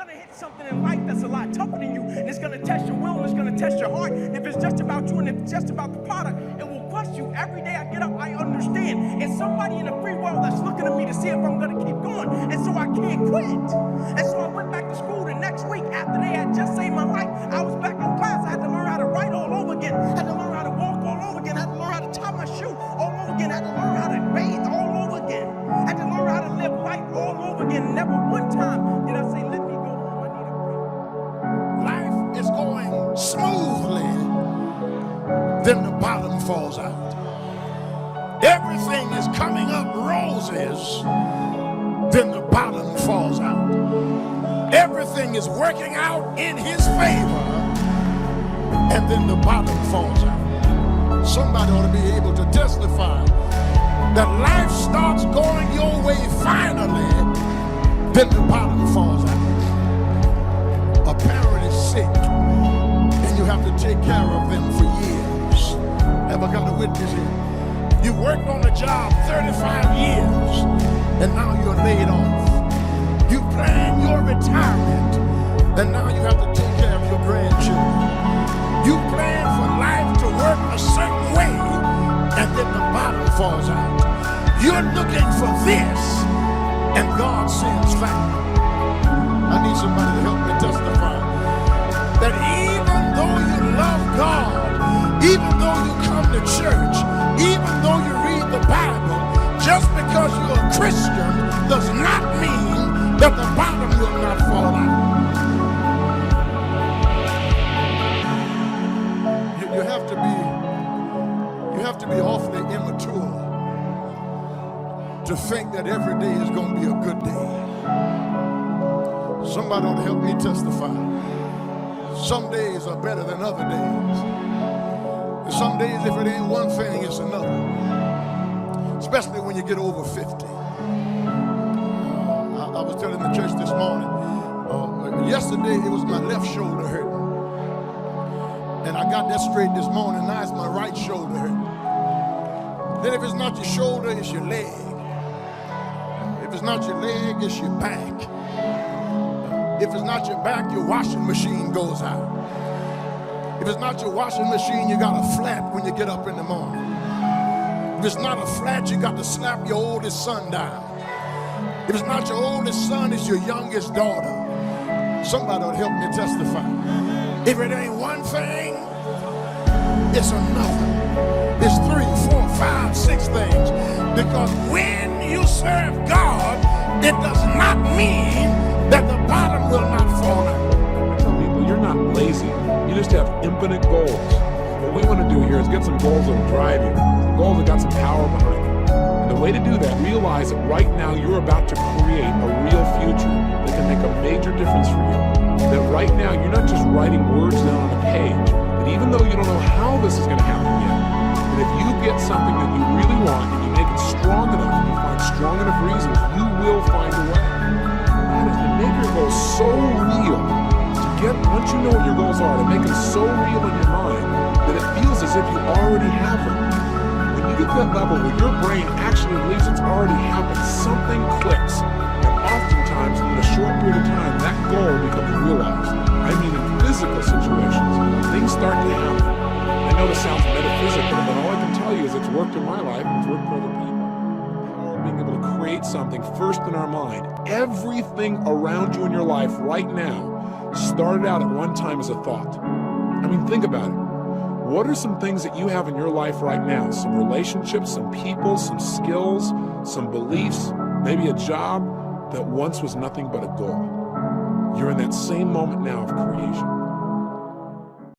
gonna hit something in life that's a lot tougher than you, and it's gonna test your will, and it's gonna test your heart. If it's just about you and if it's just about the product, it will crush you. Every day I get up, I understand. And somebody in the free world that's looking at me to see if I'm gonna keep going. And so I can't quit. And so I went back to school the next week after they had just saved my life. I was back in class. I had to learn how to write all over again. I had to learn how to walk all over again. I had to learn how to tie my shoe all over again. I had to learn how to bathe all over again. I had to learn how to live life all over again. Never one time did I say, let me go home, I need a break. Life is going smoothly, then the bottom falls out. Everything is coming up roses, then the bottom falls out. Everything is working out in his favor, and then the bottom falls out. Somebody ought to be able to testify that life starts going your way finally, then the bottom falls out. A parent is sick, and you have to take care of them for years. Ever got a witness here? You worked on the job 35 years, and now you're laid off. You plan your retirement, and now you have to take care of your grandchildren. You plan for life to work a certain way, and then the bottom falls out. You're looking for this, and God sends family. I need somebody to help me testify that even though you love God, even though you come to church, even though you read the Bible, just because you're a Christian does not mean that the bottom will not fall out. You have to be awfully immature to think that every day is going to be a good day. Somebody ought to help me testify. Some days are better than other days. And some days, if it ain't one thing, it's another. Especially when you get over 50. I was telling the church this morning, yesterday it was my left shoulder hurting. And I got that straight this morning. Now it's my right shoulder hurting. Then if it's not your shoulder, it's your leg. If it's not your leg, it's your back. If it's not your back, your washing machine goes out. If it's not your washing machine, you got a flat when you get up in the morning. If it's not a flat, you got to slap your oldest son down. If it's not your oldest son, it's your youngest daughter. Somebody will help me testify. If it ain't one thing, it's another. It's 3, 4, 5, 6 things. Because when you serve God, it does not mean that the bottom will not fall out. I tell people, you're not lazy. You just have infinite goals. What we want to do here is get some goals that will drive you, some goals that got some power behind them. And the way to do that, realize that right now you're about to create a real future that can make a major difference for you. That right now you're not just writing words down on a page, that even though you don't know how this is going to happen yet, that if you get something that you really want and you make it strong enough and you find strong enough reasons, you will find a way. That is to make your goals so real, to get, once you know what your goals are, to make them so real in your mind that it feels as if you already have them. When you get to that level where your brain actually believes it's already happened, something clicks. And oftentimes, in a short period of time, that goal becomes realized. I mean, in physical situations, things start to happen. I know this sounds metaphysical, but all I can tell you is it's worked in my life, and it's worked for other people. The power of being able to create something first in our mind. Everything around you in your life right now started out at one time as a thought. I mean, think about it. What are some things that you have in your life right now? Some relationships, some people, some skills, some beliefs, maybe a job that once was nothing but a goal. You're in that same moment now of creation.